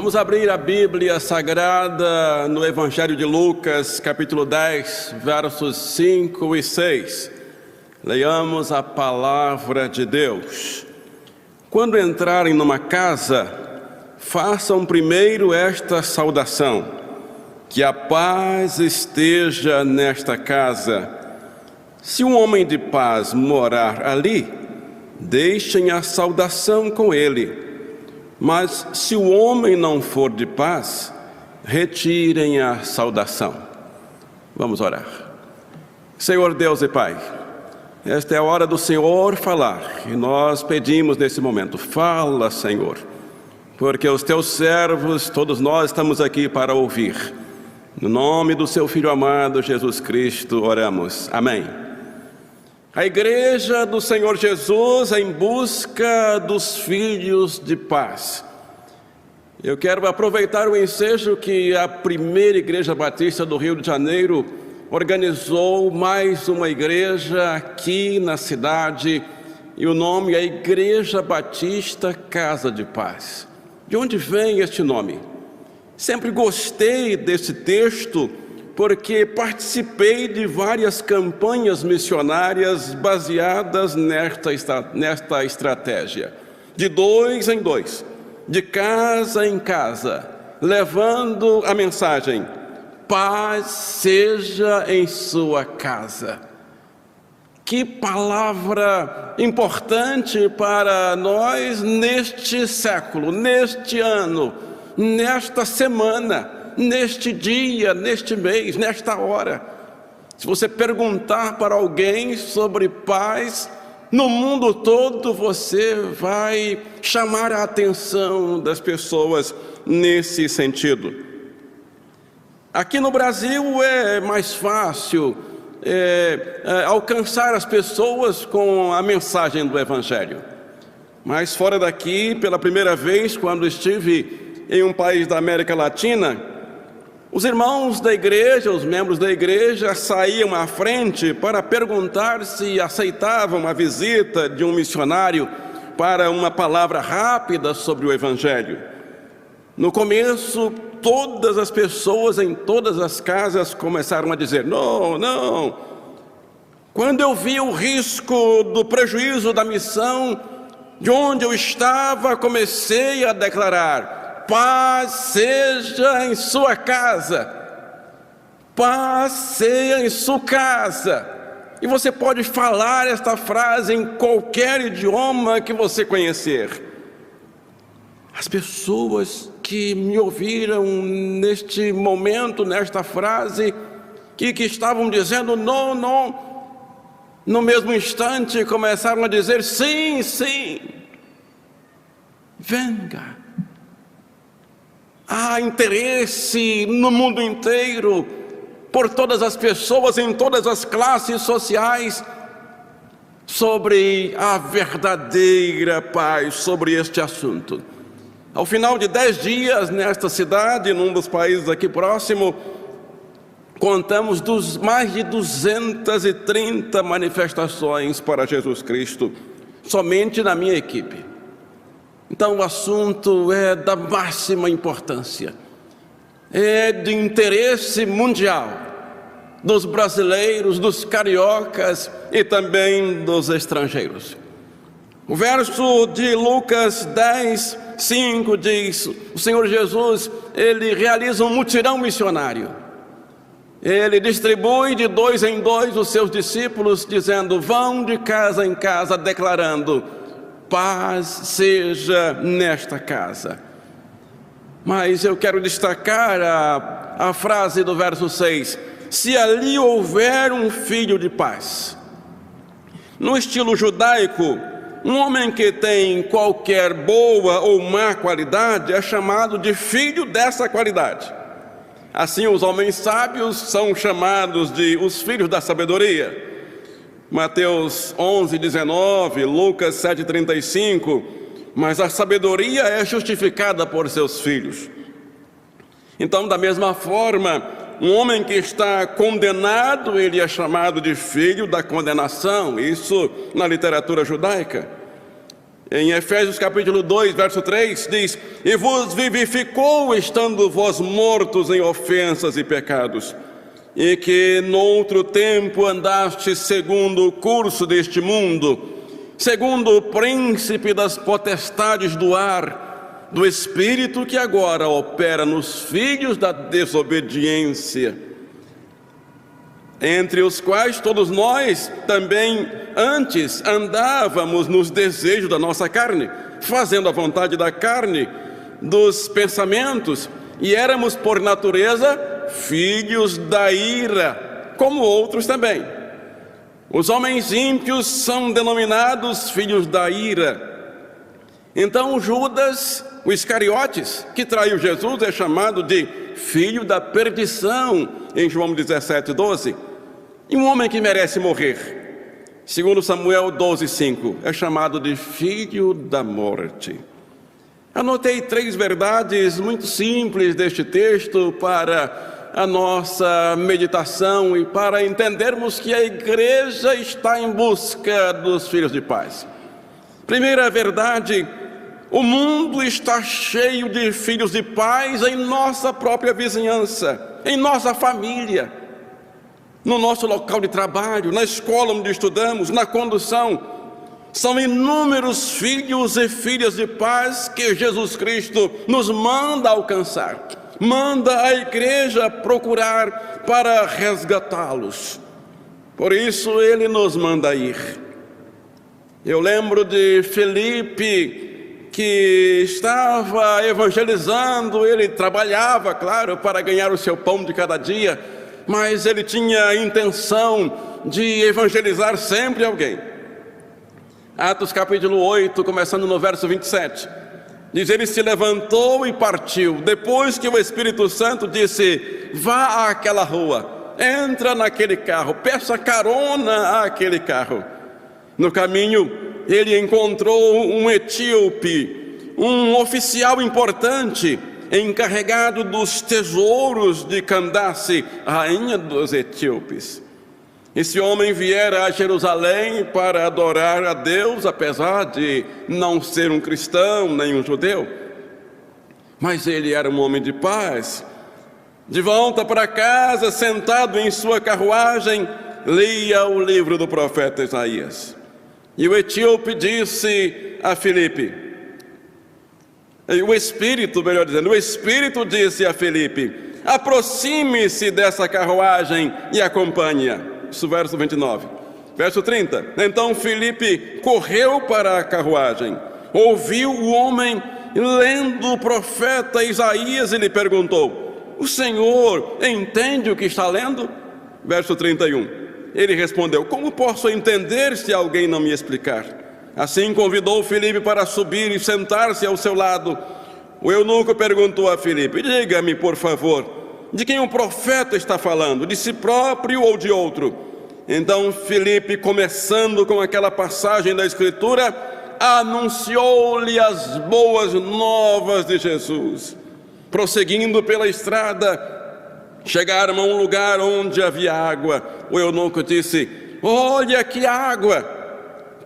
Vamos abrir a Bíblia Sagrada no Evangelho de Lucas, capítulo 10, versos 5 e 6. Leiamos a palavra de Deus. Quando entrarem numa casa, façam primeiro esta saudação: que a paz esteja nesta casa. Se um homem de paz morar ali, deixem a saudação com ele. Mas se o homem não for de paz, retirem a saudação. Vamos orar. Senhor Deus e Pai, esta é a hora do Senhor falar, e nós pedimos nesse momento: fala, Senhor, porque os teus servos, todos nós, estamos aqui para ouvir. No nome do seu Filho amado, Jesus Cristo, oramos. Amém. A Igreja do Senhor Jesus em busca dos filhos de paz. Eu quero aproveitar o ensejo que a primeira Igreja Batista do Rio de Janeiro organizou mais uma igreja aqui na cidade, e o nome é Igreja Batista Casa de Paz. De onde vem este nome? Sempre gostei desse texto, porque participei de várias campanhas missionárias baseadas nesta estratégia. De 2 em 2, de casa em casa, levando a mensagem: paz seja em sua casa. Que palavra importante para nós neste século, neste ano, nesta semana, neste dia, neste mês, nesta hora. Se você perguntar para alguém sobre paz no mundo todo, você vai chamar a atenção das pessoas nesse sentido. Aqui no Brasil é mais fácil alcançar as pessoas com a mensagem do Evangelho. Mas fora daqui, pela primeira vez, quando estive em um país da América Latina, os irmãos da igreja, os membros da igreja, saíam à frente para perguntar se aceitavam a visita de um missionário para uma palavra rápida sobre o Evangelho. No começo, todas as pessoas em todas as casas começaram a dizer: não, não. Quando eu vi o risco do prejuízo da missão, de onde eu estava, comecei a declarar: paz seja em sua casa, paz seja em sua casa. E você pode falar esta frase em qualquer idioma que você conhecer. As pessoas que me ouviram neste momento, nesta frase, que estavam dizendo não, não, no mesmo instante começaram a dizer sim, sim. Venga. Há interesse no mundo inteiro, por todas as pessoas, em todas as classes sociais, sobre a verdadeira paz, sobre este assunto. Ao final de 10 dias, nesta cidade, num dos países aqui próximo, contamos mais de 230 manifestações para Jesus Cristo, somente na minha equipe. Então o assunto é da máxima importância, é de interesse mundial, dos brasileiros, dos cariocas e também dos estrangeiros. O verso de Lucas 10, 5 diz: o Senhor Jesus, ele realiza um mutirão missionário. Ele distribui de 2 em 2 os seus discípulos, dizendo: vão de casa em casa, declarando: paz seja nesta casa. Mas eu quero destacar a frase do verso 6: se ali houver um filho de paz. No estilo judaico, um homem que tem qualquer boa ou má qualidade é chamado de filho dessa qualidade. Assim, os homens sábios são chamados de os filhos da sabedoria. Mateus 11, 19, Lucas 7, 35, mas a sabedoria é justificada por seus filhos. Então, da mesma forma, um homem que está condenado, ele é chamado de filho da condenação, isso na literatura judaica. Em Efésios capítulo 2, verso 3, diz: e vos vivificou, estando vós mortos em ofensas e pecados, e que noutro tempo andastes segundo o curso deste mundo, segundo o príncipe das potestades do ar, do espírito que agora opera nos filhos da desobediência, entre os quais todos nós também antes andávamos nos desejos da nossa carne, fazendo a vontade da carne, dos pensamentos, e éramos por natureza filhos da ira, como outros também. Os homens ímpios são denominados filhos da ira. Então Judas, o Iscariotes, que traiu Jesus, é chamado de filho da perdição, em João 17:12. E um homem que merece morrer, segundo Samuel 12:5, é chamado de filho da morte. Anotei 3 verdades muito simples deste texto para a nossa meditação e para entendermos que a igreja está em busca dos filhos de paz. Primeira verdade: o mundo está cheio de filhos de paz em nossa própria vizinhança, em nossa família, no nosso local de trabalho, na escola onde estudamos, na condução. São inúmeros filhos e filhas de paz que Jesus Cristo nos manda alcançar, manda a igreja procurar para resgatá-los. Por isso Ele nos manda ir. Eu lembro de Felipe, que estava evangelizando. Ele trabalhava, claro, para ganhar o seu pão de cada dia, mas ele tinha a intenção de evangelizar sempre alguém. Atos capítulo 8, começando no verso 27, diz: ele se levantou e partiu, depois que o Espírito Santo disse: vá àquela rua, entra naquele carro, peça carona àquele carro. No caminho ele encontrou um etíope, um oficial importante, encarregado dos tesouros de Candace, rainha dos etíopes. Esse homem viera a Jerusalém para adorar a Deus, apesar de não ser um cristão nem um judeu. Mas ele era um homem de paz. De volta para casa, sentado em sua carruagem, lia o livro do profeta Isaías. E o etíope disse a Filipe, o Espírito disse a Filipe: aproxime-se dessa carruagem e acompanhe-a. Isso, verso 29. Verso 30. Então Filipe correu para a carruagem, ouviu o homem lendo o profeta Isaías e lhe perguntou: o Senhor entende o que está lendo? Verso 31. Ele respondeu: como posso entender se alguém não me explicar? Assim convidou Filipe para subir e sentar-se ao seu lado. O eunuco perguntou a Filipe: diga-me, por favor, de quem o profeta está falando, de si próprio ou de outro? Então Filipe, começando com aquela passagem da Escritura, anunciou-lhe as boas novas de Jesus. Prosseguindo pela estrada, chegaram a um lugar onde havia água. O eunuco disse: olha que água!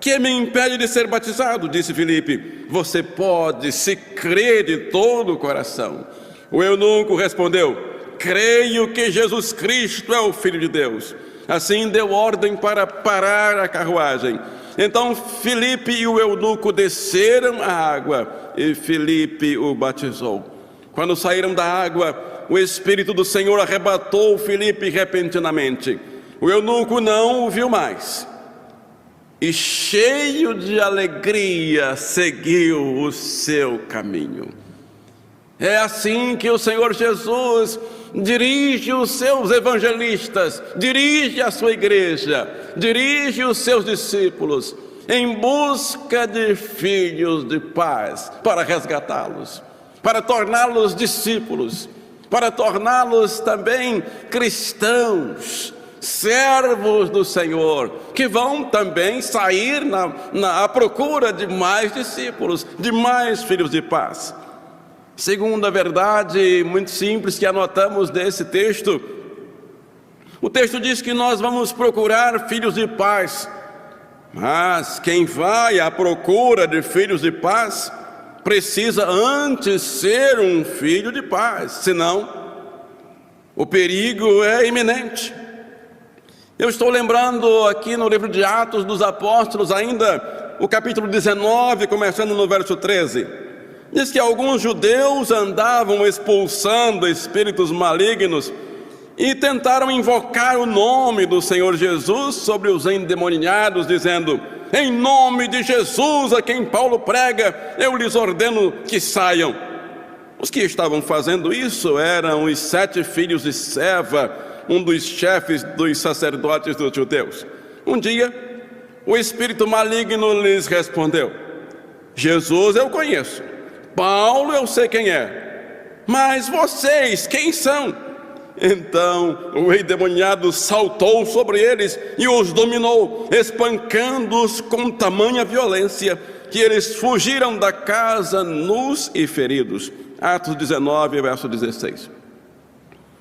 Que me impede de ser batizado? Disse Filipe: você pode, se crer de todo o coração. O eunuco respondeu: creio que Jesus Cristo é o Filho de Deus. Assim deu ordem para parar a carruagem. Então Filipe e o eunuco desceram a água e Filipe o batizou. Quando saíram da água, o Espírito do Senhor arrebatou Filipe repentinamente. O eunuco não o viu mais e, cheio de alegria, seguiu o seu caminho. É assim que o Senhor Jesus dirige os seus evangelistas, dirige a sua igreja, dirige os seus discípulos em busca de filhos de paz, para resgatá-los, para torná-los discípulos, para torná-los também cristãos, servos do Senhor, que vão também sair à procura de mais discípulos, de mais filhos de paz. Segunda verdade muito simples que anotamos desse texto: o texto diz que nós vamos procurar filhos de paz Mas quem vai à procura de filhos de paz precisa antes ser um filho de paz, senão o perigo é iminente. Eu estou lembrando aqui no livro de Atos dos Apóstolos, ainda o capítulo 19, começando no verso 13. Diz que alguns judeus andavam expulsando espíritos malignos e tentaram invocar o nome do Senhor Jesus sobre os endemoniados, dizendo: em nome de Jesus, a quem Paulo prega, eu lhes ordeno que saiam. Os que estavam fazendo isso eram os 7 filhos de Seva, um dos chefes dos sacerdotes dos judeus. Um dia, o espírito maligno lhes respondeu: Jesus eu conheço, Paulo eu sei quem é, mas vocês quem são? Então o endemoniado saltou sobre eles e os dominou, espancando-os com tamanha violência que eles fugiram da casa nus e feridos. Atos 19, verso 16.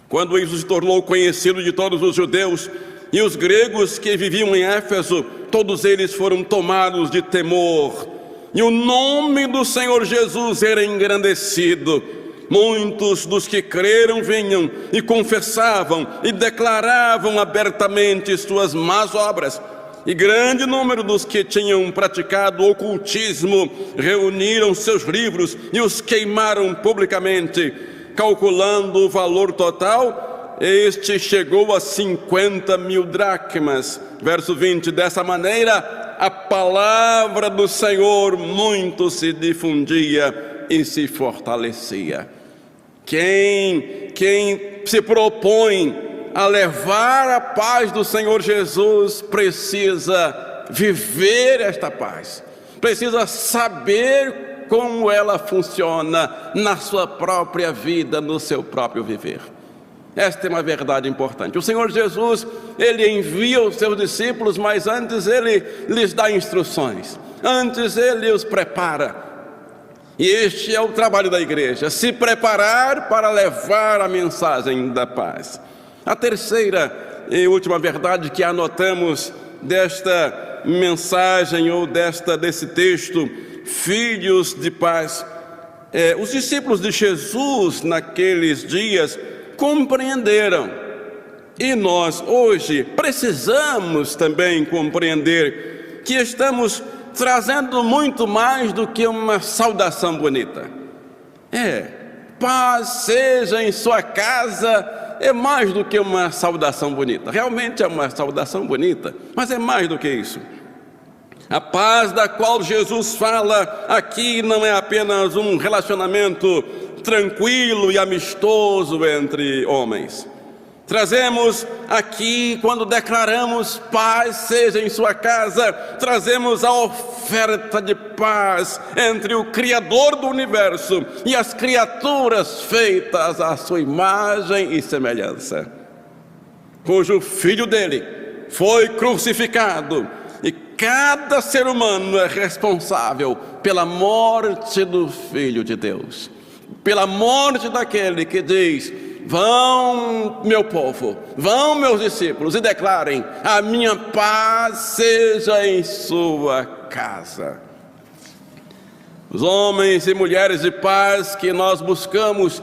Quando isso se tornou conhecido de todos os judeus e os gregos que viviam em Éfeso, todos eles foram tomados de temor, e o nome do Senhor Jesus era engrandecido. Muitos dos que creram vinham e confessavam e declaravam abertamente suas más obras, e grande número dos que tinham praticado ocultismo reuniram seus livros e os queimaram publicamente. Calculando o valor total, este chegou a 50.000 dracmas. Verso 20, dessa maneira a palavra do Senhor muito se difundia e se fortalecia. Quem se propõe a levar a paz do Senhor Jesus precisa viver esta paz, precisa saber como ela funciona na sua própria vida, no seu próprio viver. Esta é uma verdade importante. O Senhor Jesus, Ele envia os seus discípulos, mas antes Ele lhes dá instruções, antes Ele os prepara. E este é o trabalho da igreja, se preparar para levar a mensagem da paz. A terceira e última verdade que anotamos desta mensagem ou desse texto, filhos de paz, os discípulos de Jesus naqueles dias compreenderam, e nós hoje precisamos também compreender que estamos trazendo muito mais do que uma saudação bonita. Paz seja em sua casa, é mais do que uma saudação bonita. Realmente é uma saudação bonita, mas é mais do que isso. A paz da qual Jesus fala aqui não é apenas um relacionamento tranquilo e amistoso entre homens. Trazemos aqui, quando declaramos paz seja em sua casa, trazemos a oferta de paz entre o Criador do universo e as criaturas feitas à sua imagem e semelhança, cujo Filho dele foi crucificado, e cada ser humano é responsável pela morte do Filho de Deus, pela morte daquele que diz: vão, meu povo, vão, meus discípulos, e declarem: a minha paz seja em sua casa. Os homens e mulheres de paz que nós buscamos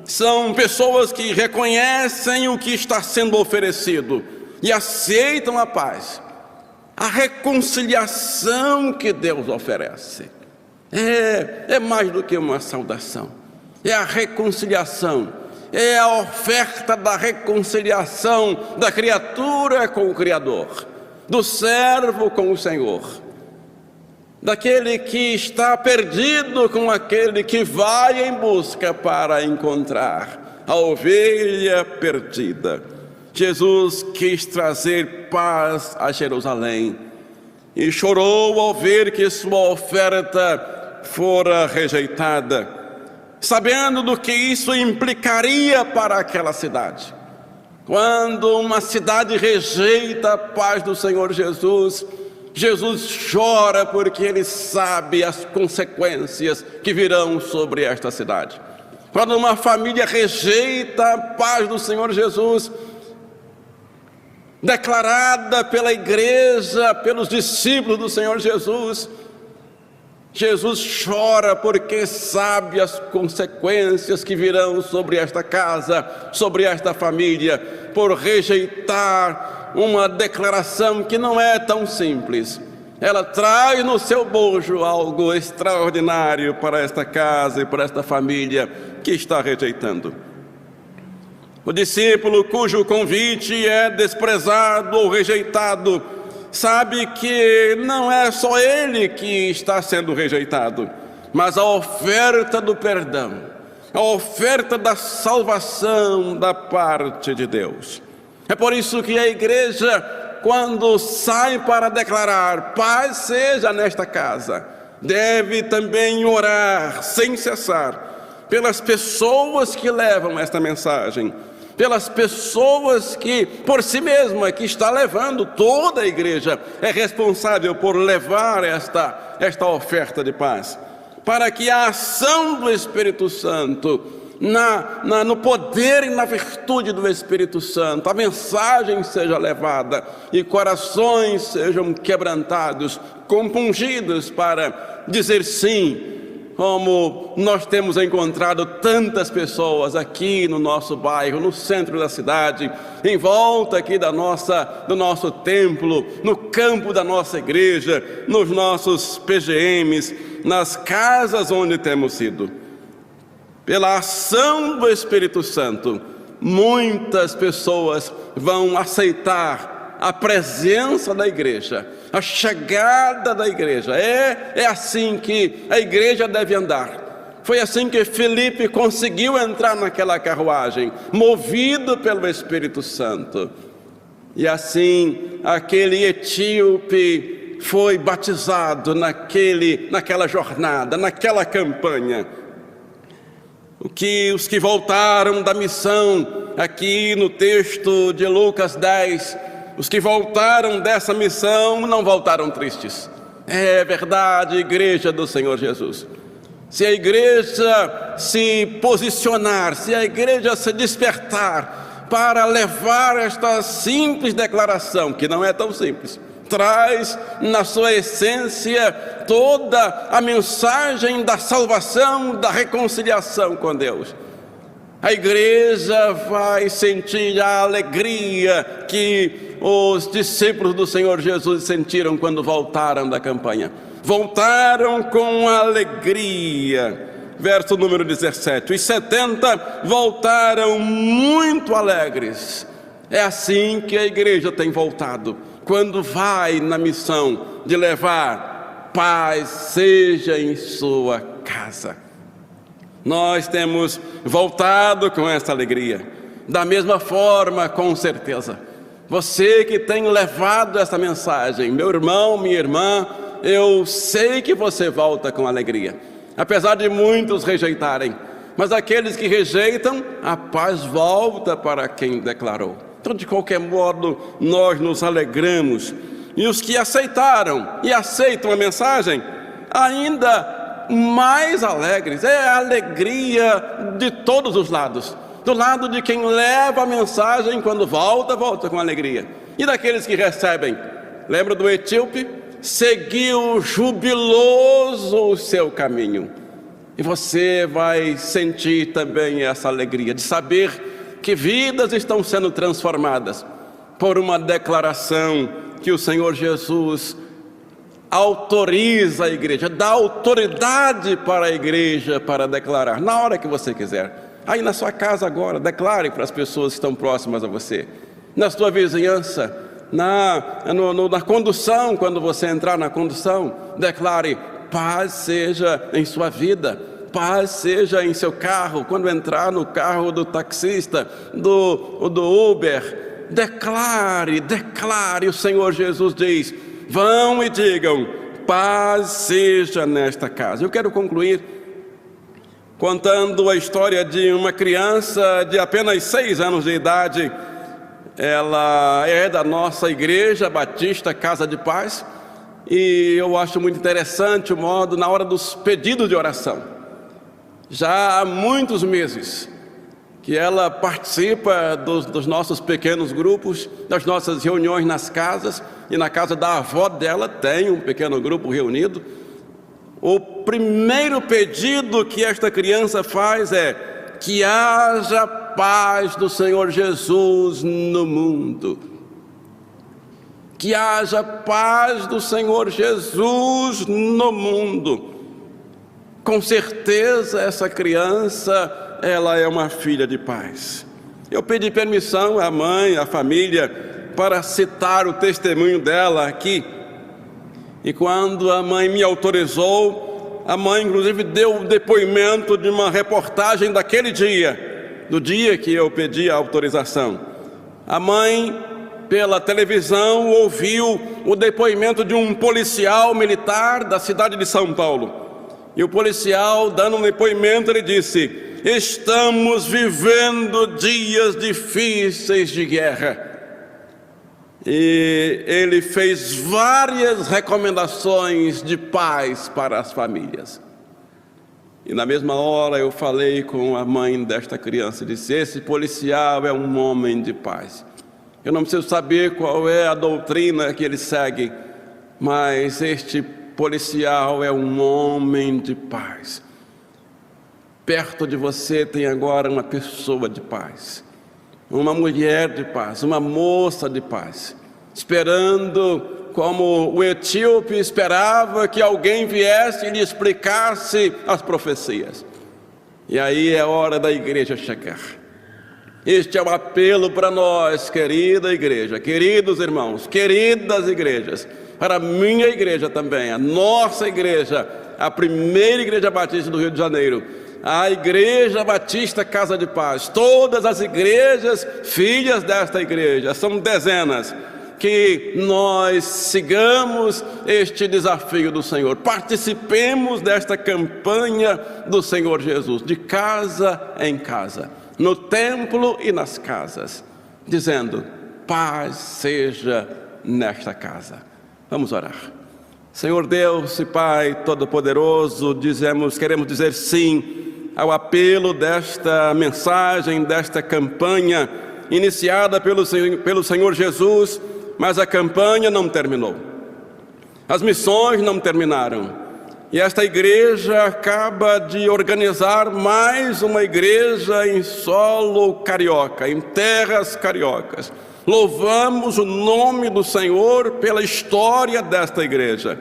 são pessoas que reconhecem o que está sendo oferecido e aceitam a paz, a reconciliação que Deus oferece. É mais do que uma saudação, é a reconciliação, é a oferta da reconciliação da criatura com o Criador, do servo com o Senhor, daquele que está perdido com aquele que vai em busca para encontrar a ovelha perdida. Jesus quis trazer paz a Jerusalém e chorou ao ver que sua oferta fora rejeitada, sabendo do que isso implicaria para aquela cidade. Quando uma cidade rejeita a paz do Senhor Jesus, Jesus chora porque ele sabe as consequências que virão sobre esta cidade. Quando uma família rejeita a paz do Senhor Jesus, declarada pela igreja, pelos discípulos do Senhor Jesus. Jesus chora porque sabe as consequências que virão sobre esta casa, sobre esta família, por rejeitar uma declaração que não é tão simples. Ela traz no seu bojo algo extraordinário para esta casa e para esta família que está rejeitando. O discípulo cujo convite é desprezado ou rejeitado, sabe que não é só ele que está sendo rejeitado, mas a oferta do perdão, a oferta da salvação da parte de Deus. É por isso que a igreja, quando sai para declarar paz seja nesta casa, deve também orar sem cessar pelas pessoas que levam esta mensagem, pelas pessoas que, por si mesma, que está levando, toda a igreja é responsável por levar esta oferta de paz, para que a ação do Espírito Santo, no poder e na virtude do Espírito Santo, a mensagem seja levada e corações sejam quebrantados, compungidos para dizer sim. Como nós temos encontrado tantas pessoas aqui no nosso bairro, no centro da cidade, em volta aqui do nosso templo, no campo da nossa igreja, nos nossos PGMs, nas casas onde temos ido. Pela ação do Espírito Santo, muitas pessoas vão aceitar a presença da igreja, a chegada da igreja. É assim que a igreja deve andar. Foi assim que Filipe conseguiu entrar naquela carruagem, movido pelo Espírito Santo. E assim aquele etíope foi batizado naquela jornada, naquela campanha. Os que voltaram da missão, aqui no texto de Lucas 10, os que voltaram dessa missão não voltaram tristes. É verdade, igreja do Senhor Jesus. Se a igreja se posicionar, se a igreja se despertar para levar esta simples declaração, que não é tão simples, traz na sua essência toda a mensagem da salvação, da reconciliação com Deus. A igreja vai sentir a alegria que os discípulos do Senhor Jesus sentiram quando voltaram da campanha. Voltaram com alegria. Verso número 17. Os 70 voltaram muito alegres. É assim que a igreja tem voltado, quando vai na missão de levar paz seja em sua casa. Nós temos voltado com essa alegria. Da mesma forma, com certeza, você que tem levado essa mensagem, meu irmão, minha irmã, eu sei que você volta com alegria, apesar de muitos rejeitarem. Mas aqueles que rejeitam, a paz volta para quem declarou. Então, de qualquer modo, nós nos alegramos. E os que aceitaram e aceitam a mensagem, ainda mais alegres. É a alegria de todos os lados. Do lado de quem leva a mensagem, quando volta com alegria. E daqueles que recebem. Lembra do etíope? Seguiu jubiloso o seu caminho. E você vai sentir também essa alegria de saber que vidas estão sendo transformadas por uma declaração que o Senhor Jesus autoriza a igreja, dá autoridade para a igreja para declarar, na hora que você quiser. Aí na sua casa agora, declare para as pessoas que estão próximas a você. Na sua vizinhança, na condução, quando você entrar na condução, declare, paz seja em sua vida, paz seja em seu carro, quando entrar no carro do taxista, do Uber, declare, o Senhor Jesus diz, vão e digam, paz seja nesta casa. Eu quero concluir contando a história de uma criança de apenas 6 anos de idade. Ela é da nossa igreja batista Casa de Paz, e eu acho muito interessante o modo, na hora dos pedidos de oração, já há muitos meses que ela participa dos nossos pequenos grupos, das nossas reuniões nas casas, e na casa da avó dela tem um pequeno grupo reunido. O primeiro pedido que esta criança faz é que haja paz do Senhor Jesus no mundo. Que haja paz do Senhor Jesus no mundo. Com certeza essa criança, ela é uma filha de paz. Eu pedi permissão à mãe, à família, para citar o testemunho dela aqui. E quando a mãe me autorizou, a mãe inclusive deu o depoimento de uma reportagem daquele dia, do dia que eu pedi a autorização. A mãe, pela televisão, ouviu o depoimento de um policial militar da cidade de São Paulo. E o policial, dando um depoimento, ele disse: estamos vivendo dias difíceis de guerra. E ele fez várias recomendações de paz para as famílias. E na mesma hora eu falei com a mãe desta criança e disse: esse policial é um homem de paz. Eu não preciso saber qual é a doutrina que ele segue, mas este policial é um homem de paz. Perto de você tem agora uma pessoa de paz, uma mulher de paz, uma moça de paz, esperando, como o etíope esperava, que alguém viesse e lhe explicasse as profecias. E aí é hora da igreja chegar. Este é o apelo para nós, querida igreja, queridos irmãos, queridas igrejas, para a minha igreja também, a nossa igreja, a primeira igreja batista do Rio de Janeiro, a Igreja Batista Casa de Paz, todas as igrejas filhas desta igreja, são dezenas, que nós sigamos este desafio do Senhor, participemos desta campanha do Senhor Jesus, de casa em casa, no templo e nas casas, dizendo: paz seja nesta casa. Vamos orar. Senhor Deus e Pai Todo-Poderoso, queremos dizer sim ao apelo desta mensagem, desta campanha iniciada pelo Senhor Jesus, mas a campanha não terminou. As missões não terminaram. E esta igreja acaba de organizar mais uma igreja em solo carioca, em terras cariocas. Louvamos o nome do Senhor pela história desta igreja.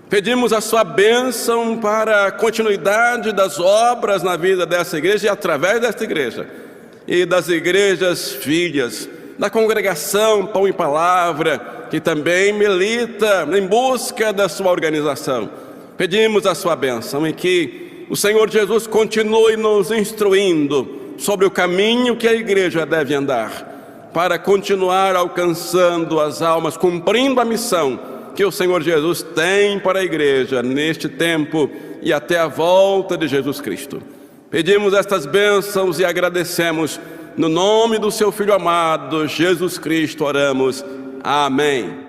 Pedimos a sua bênção para a continuidade das obras na vida dessa igreja e através desta igreja. E das igrejas filhas, da congregação Pão e Palavra, que também milita em busca da sua organização. Pedimos a sua bênção e que o Senhor Jesus continue nos instruindo sobre o caminho que a igreja deve andar, para continuar alcançando as almas, cumprindo a missão que o Senhor Jesus tem para a igreja neste tempo e até a volta de Jesus Cristo. Pedimos estas bênçãos e agradecemos. No nome do seu Filho amado, Jesus Cristo, oramos. Amém.